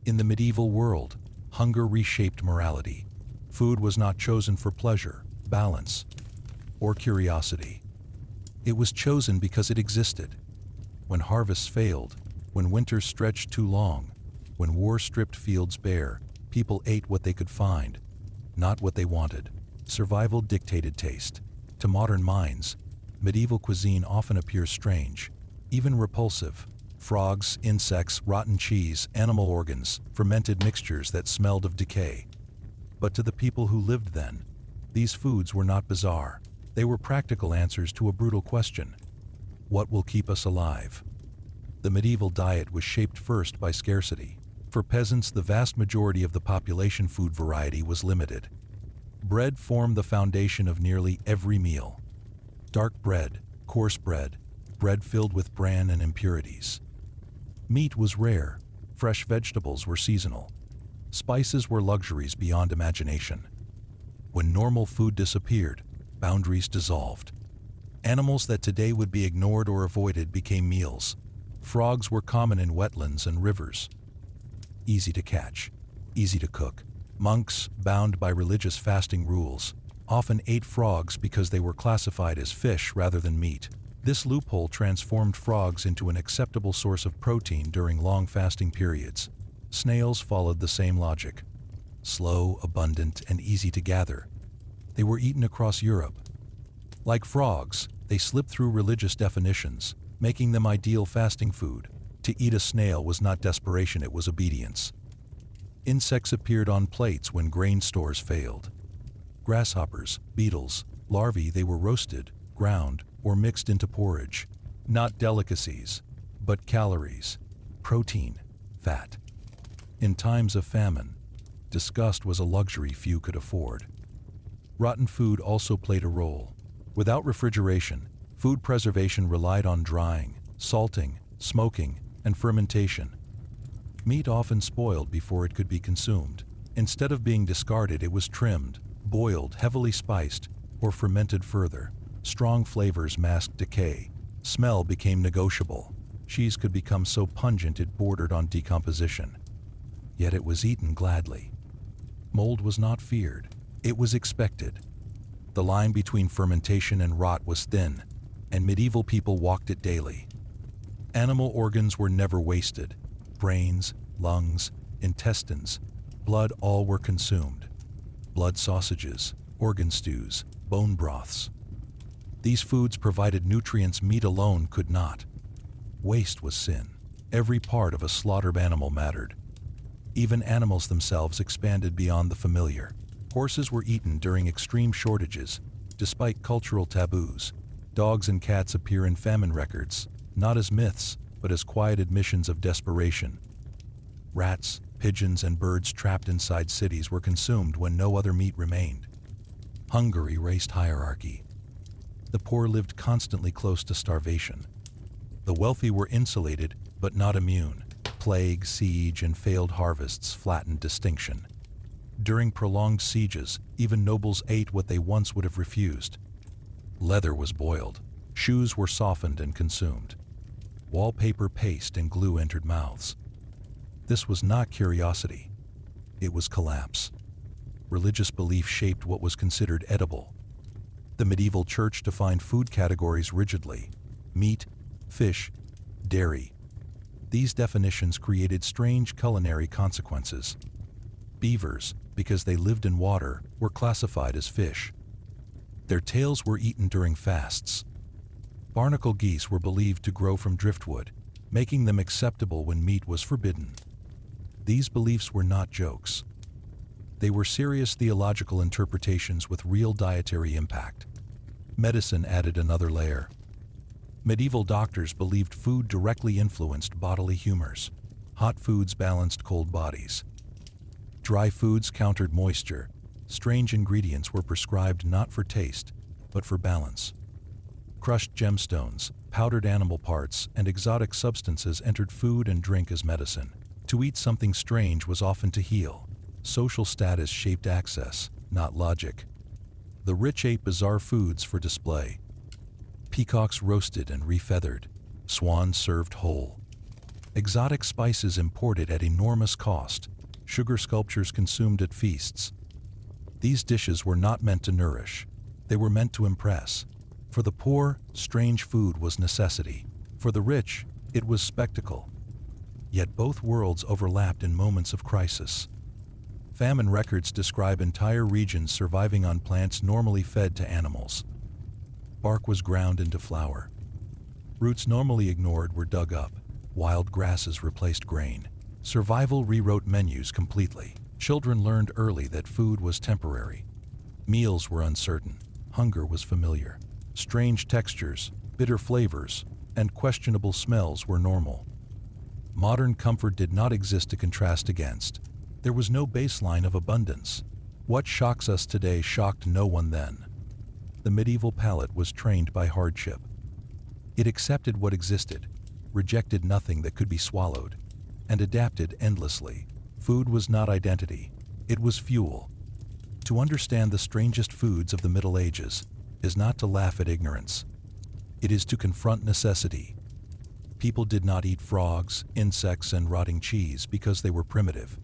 In the medieval world, hunger reshaped morality. Food was not chosen for pleasure, balance, or curiosity. It was chosen because it existed. When harvests failed, when winters stretched too long, when war stripped fields bare, people ate what they could find, not what they wanted. Survival dictated taste. To modern minds, medieval cuisine often appears strange, even repulsive. Frogs, insects, rotten cheese, animal organs, fermented mixtures that smelled of decay. But to the people who lived then, these foods were not bizarre. They were practical answers to a brutal question: what will keep us alive? The medieval diet was shaped first by scarcity. For peasants, the vast majority of the population food variety was limited. Bread formed the foundation of nearly every meal. Dark bread, coarse bread, bread filled with bran and impurities. Meat was rare, fresh vegetables were seasonal. Spices were luxuries beyond imagination. When normal food disappeared, boundaries dissolved. Animals that today would be ignored or avoided became meals. Frogs were common in wetlands and rivers. Easy to catch, easy to cook. Monks, bound by religious fasting rules, often ate frogs because they were classified as fish rather than meat. This loophole transformed frogs into an acceptable source of protein during long fasting periods. Snails followed the same logic. Slow, abundant, and easy to gather, they were eaten across Europe. Like frogs, they slipped through religious definitions, making them ideal fasting food. To eat a snail was not desperation, it was obedience. Insects appeared on plates when grain stores failed. Grasshoppers, beetles, larvae, they were roasted, ground, or mixed into porridge. Not delicacies, but calories, protein, fat. In times of famine, disgust was a luxury few could afford. Rotten food also played a role. Without refrigeration, food preservation relied on drying, salting, smoking, and fermentation. Meat often spoiled before it could be consumed. Instead of being discarded, it was trimmed, boiled, heavily spiced, or fermented further. Strong flavors masked decay. Smell became negotiable. Cheese could become so pungent it bordered on decomposition. Yet it was eaten gladly. Mold was not feared. It was expected. The line between fermentation and rot was thin, and medieval people walked it daily. Animal organs were never wasted. Brains, lungs, intestines, blood, all were consumed. Blood sausages, organ stews, bone broths. These foods provided nutrients meat alone could not. Waste was sin. Every part of a slaughtered animal mattered. Even animals themselves expanded beyond the familiar. Horses were eaten during extreme shortages, despite cultural taboos. Dogs and cats appear in famine records, not as myths, but as quiet admissions of desperation. Rats, pigeons, and birds trapped inside cities were consumed when no other meat remained. Hunger erased hierarchy. The poor lived constantly close to starvation. The wealthy were insulated, but not immune. Plague, siege, and failed harvests flattened distinction. During prolonged sieges, even nobles ate what they once would have refused. Leather was boiled. Shoes were softened and consumed. Wallpaper, paste, and glue entered mouths. This was not curiosity. It was collapse. Religious belief shaped what was considered edible. The medieval church defined food categories rigidly: meat, fish, dairy. These definitions created strange culinary consequences. Beavers, because they lived in water, were classified as fish. Their tails were eaten during fasts. Barnacle geese were believed to grow from driftwood, making them acceptable when meat was forbidden. These beliefs were not jokes. They were serious theological interpretations with real dietary impact. Medicine added another layer. Medieval doctors believed food directly influenced bodily humors. Hot foods balanced cold bodies. Dry foods countered moisture. Strange ingredients were prescribed not for taste, but for balance. Crushed gemstones, powdered animal parts, and exotic substances entered food and drink as medicine. To eat something strange was often to heal. Social status shaped access, not logic. The rich ate bizarre foods for display. Peacocks roasted and refeathered. Swans served whole. Exotic spices imported at enormous cost, sugar sculptures consumed at feasts. These dishes were not meant to nourish, they were meant to impress. For the poor, strange food was necessity. For the rich, it was spectacle. Yet both worlds overlapped in moments of crisis. Famine records describe entire regions surviving on plants normally fed to animals. Bark was ground into flour. Roots normally ignored were dug up. Wild grasses replaced grain. Survival rewrote menus completely. Children learned early that food was temporary. Meals were uncertain. Hunger was familiar. Strange textures, bitter flavors, and questionable smells were normal. Modern comfort did not exist to contrast against. There was no baseline of abundance. What shocks us today shocked no one then. The medieval palate was trained by hardship. It accepted what existed, rejected nothing that could be swallowed, and adapted endlessly. Food was not identity, it was fuel. To understand the strangest foods of the Middle Ages is not to laugh at ignorance. It is to confront necessity. People did not eat frogs, insects, and rotting cheese because they were primitive.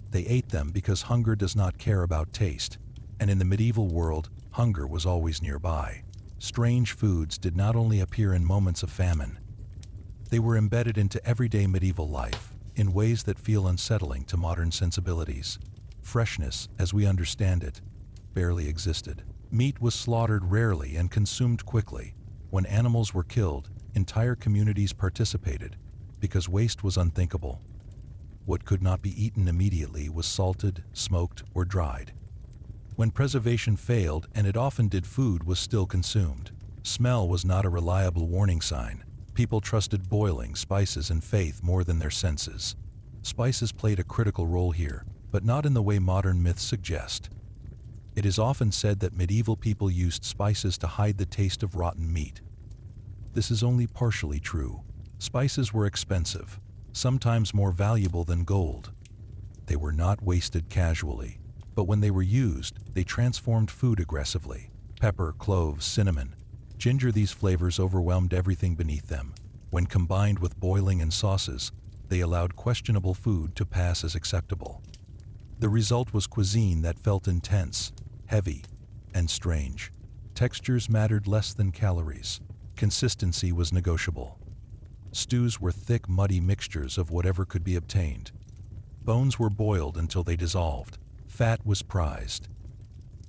They ate them because hunger does not care about taste, and in the medieval world, hunger was always nearby. Strange foods did not only appear in moments of famine. They were embedded into everyday medieval life in ways that feel unsettling to modern sensibilities. Freshness, as we understand it, barely existed. Meat was slaughtered rarely and consumed quickly. When animals were killed, entire communities participated because waste was unthinkable. What could not be eaten immediately was salted, smoked, or dried. When preservation failed, and it often did, food was still consumed. Smell was not a reliable warning sign. People trusted boiling, spices, and faith more than their senses. Spices played a critical role here, but not in the way modern myths suggest. It is often said that medieval people used spices to hide the taste of rotten meat. This is only partially true. Spices were expensive, sometimes more valuable than gold. They were not wasted casually, but when they were used, they transformed food aggressively. Pepper, cloves, cinnamon, ginger, these flavors overwhelmed everything beneath them. When combined with boiling and sauces, they allowed questionable food to pass as acceptable. The result was cuisine that felt intense, heavy, and strange. Textures mattered less than calories. Consistency was negotiable. Stews were thick, muddy mixtures of whatever could be obtained. Bones were boiled until they dissolved. Fat was prized.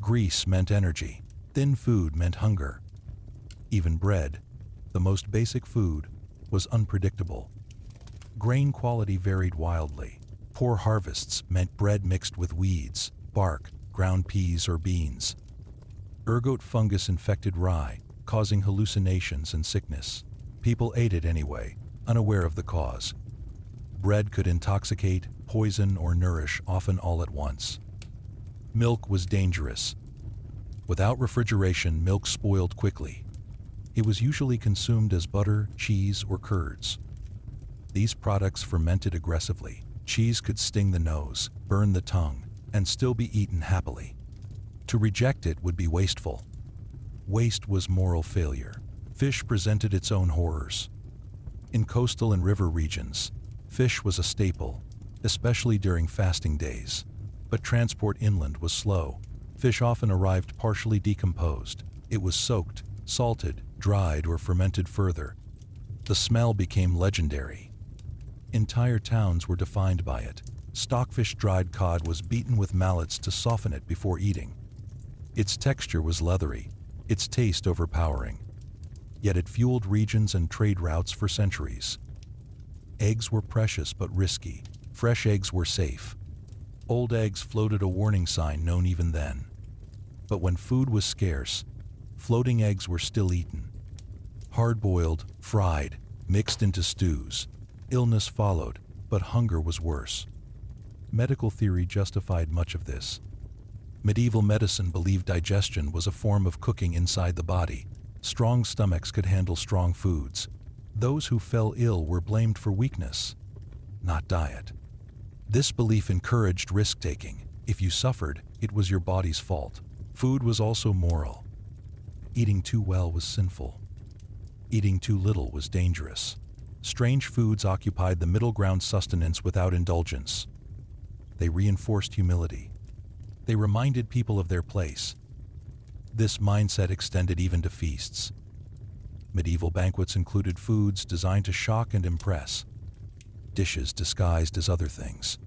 Grease meant energy. Thin food meant hunger. Even bread, the most basic food, was unpredictable. Grain quality varied wildly. Poor harvests meant bread mixed with weeds, bark, ground peas, or beans. Ergot fungus infected rye, causing hallucinations and sickness. People ate it anyway, unaware of the cause. Bread could intoxicate, poison, or nourish, often all at once. Milk was dangerous. Without refrigeration, milk spoiled quickly. It was usually consumed as butter, cheese, or curds. These products fermented aggressively. Cheese could sting the nose, burn the tongue, and still be eaten happily. To reject it would be wasteful. Waste was moral failure. Fish presented its own horrors. In coastal and river regions, fish was a staple, especially during fasting days. But transport inland was slow. Fish often arrived partially decomposed. It was soaked, salted, dried, or fermented further. The smell became legendary. Entire towns were defined by it. Stockfish dried cod was beaten with mallets to soften it before eating. Its texture was leathery, its taste overpowering. Yet it fueled regions and trade routes for centuries. Eggs were precious but risky. Fresh eggs were safe. Old eggs floated a warning sign known even then. But when food was scarce, floating eggs were still eaten. Hard-boiled, fried, mixed into stews. Illness followed, but hunger was worse. Medical theory justified much of this. Medieval medicine believed digestion was a form of cooking inside the body. Strong stomachs could handle strong foods. Those who fell ill were blamed for weakness, not diet. This belief encouraged risk-taking. If you suffered, it was your body's fault. Food was also moral. Eating too well was sinful. Eating too little was dangerous. Strange foods occupied the middle ground sustenance without indulgence. They reinforced humility. They reminded people of their place. This mindset extended even to feasts. Medieval banquets included foods designed to shock and impress, dishes disguised as other things.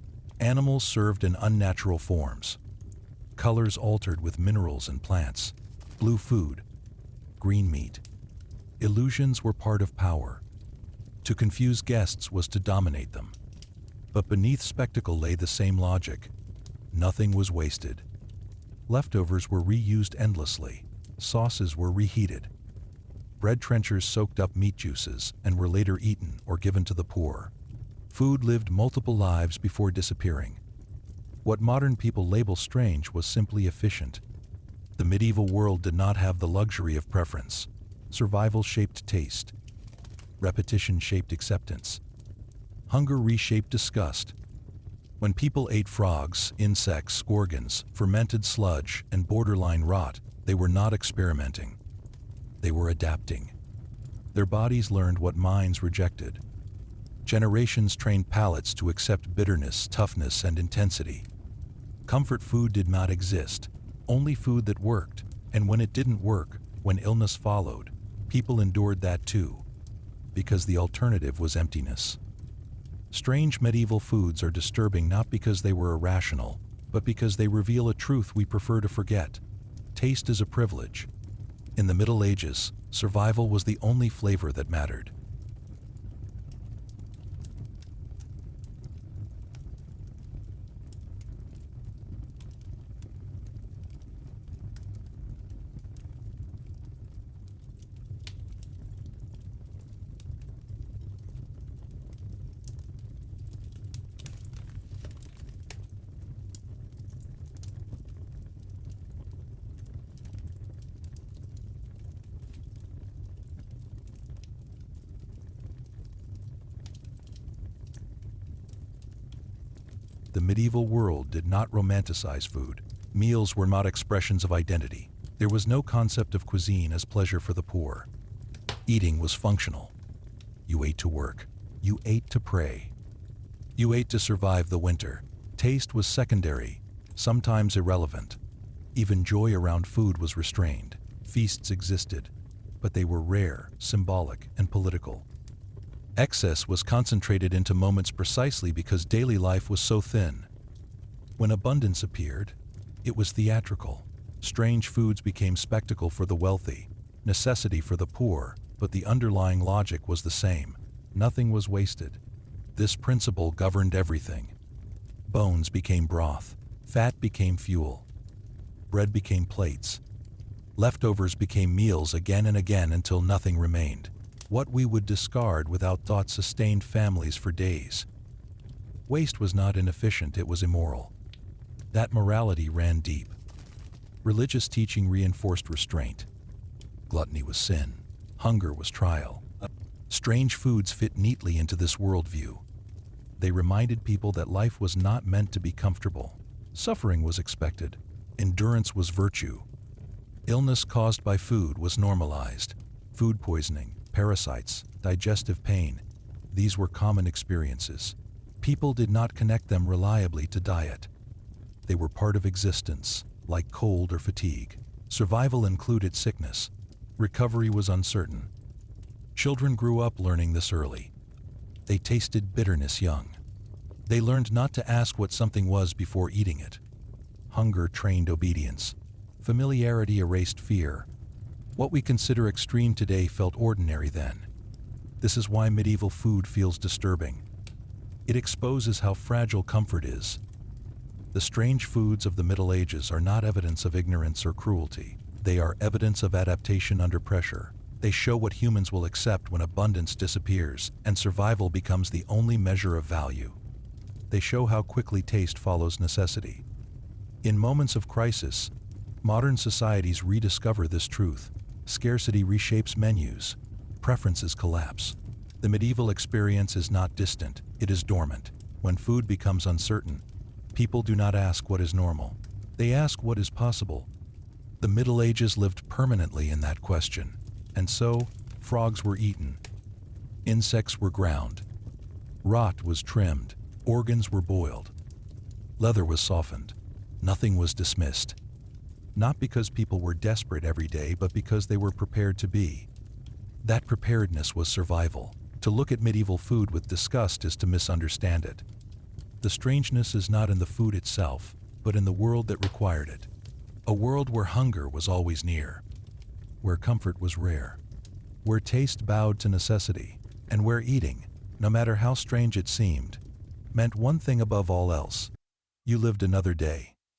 Animals served in unnatural forms, colors altered with minerals and plants, blue food, green meat. Illusions were part of power. To confuse guests was to dominate them. But beneath spectacle lay the same logic. Nothing was wasted. Leftovers were reused endlessly. Sauces were reheated. Bread trenchers soaked up meat juices and were later eaten or given to the poor. Food lived multiple lives before disappearing. What modern people label strange was simply efficient. The medieval world did not have the luxury of preference. Survival shaped taste. Repetition shaped acceptance. Hunger reshaped disgust. When people ate frogs, insects, organs, fermented sludge, and borderline rot, they were not experimenting. They were adapting. Their bodies learned what minds rejected. Generations trained palates to accept bitterness, toughness, and intensity. Comfort food did not exist, only food that worked, and when it didn't work, when illness followed, people endured that too, because the alternative was emptiness. Strange medieval foods are disturbing not because they were irrational, but because they reveal a truth we prefer to forget. Taste is a privilege. In the Middle Ages, survival was the only flavor that mattered. The medieval world did not romanticize food. Meals were not expressions of identity. There was no concept of cuisine as pleasure for the poor. Eating was functional. You ate to work. You ate to pray. You ate to survive the winter. Taste was secondary, sometimes irrelevant. Even joy around food was restrained. Feasts existed, but they were rare, symbolic, and political. Excess was concentrated into moments precisely because daily life was so thin. When abundance appeared, it was theatrical. Strange foods became spectacle for the wealthy, necessity for the poor, but the underlying logic was the same. Nothing was wasted. This principle governed everything. Bones became broth. Fat became fuel. Bread became plates. Leftovers became meals again and again until nothing remained. What we would discard without thought sustained families for days. Waste was not inefficient, it was immoral. That morality ran deep. Religious teaching reinforced restraint. Gluttony was sin. Hunger was trial. Strange foods fit neatly into this worldview. They reminded people that life was not meant to be comfortable. Suffering was expected. Endurance was virtue. Illness caused by food was normalized. Food poisoning, parasites, digestive pain, these were common experiences. People did not connect them reliably to diet. They were part of existence, like cold or fatigue. Survival included sickness. Recovery was uncertain. Children grew up learning this early. They tasted bitterness young. They learned not to ask what something was before eating it. Hunger trained obedience. Familiarity erased fear. What we consider extreme today felt ordinary then. This is why medieval food feels disturbing. It exposes how fragile comfort is. The strange foods of the Middle Ages are not evidence of ignorance or cruelty. They are evidence of adaptation under pressure. They show what humans will accept when abundance disappears and survival becomes the only measure of value. They show how quickly taste follows necessity. In moments of crisis, modern societies rediscover this truth. Scarcity reshapes menus. Preferences collapse. The medieval experience is not distant, it is dormant. When food becomes uncertain, people do not ask what is normal. They ask what is possible. The Middle Ages lived permanently in that question, and so, frogs were eaten. Insects were ground. Rot was trimmed. Organs were boiled. Leather was softened. Nothing was dismissed. Not because people were desperate every day, but because they were prepared to be. That preparedness was survival. To look at medieval food with disgust is to misunderstand it. The strangeness is not in the food itself, but in the world that required it. A world where hunger was always near, where comfort was rare, where taste bowed to necessity, and where eating, no matter how strange it seemed, meant one thing above all else: you lived another day.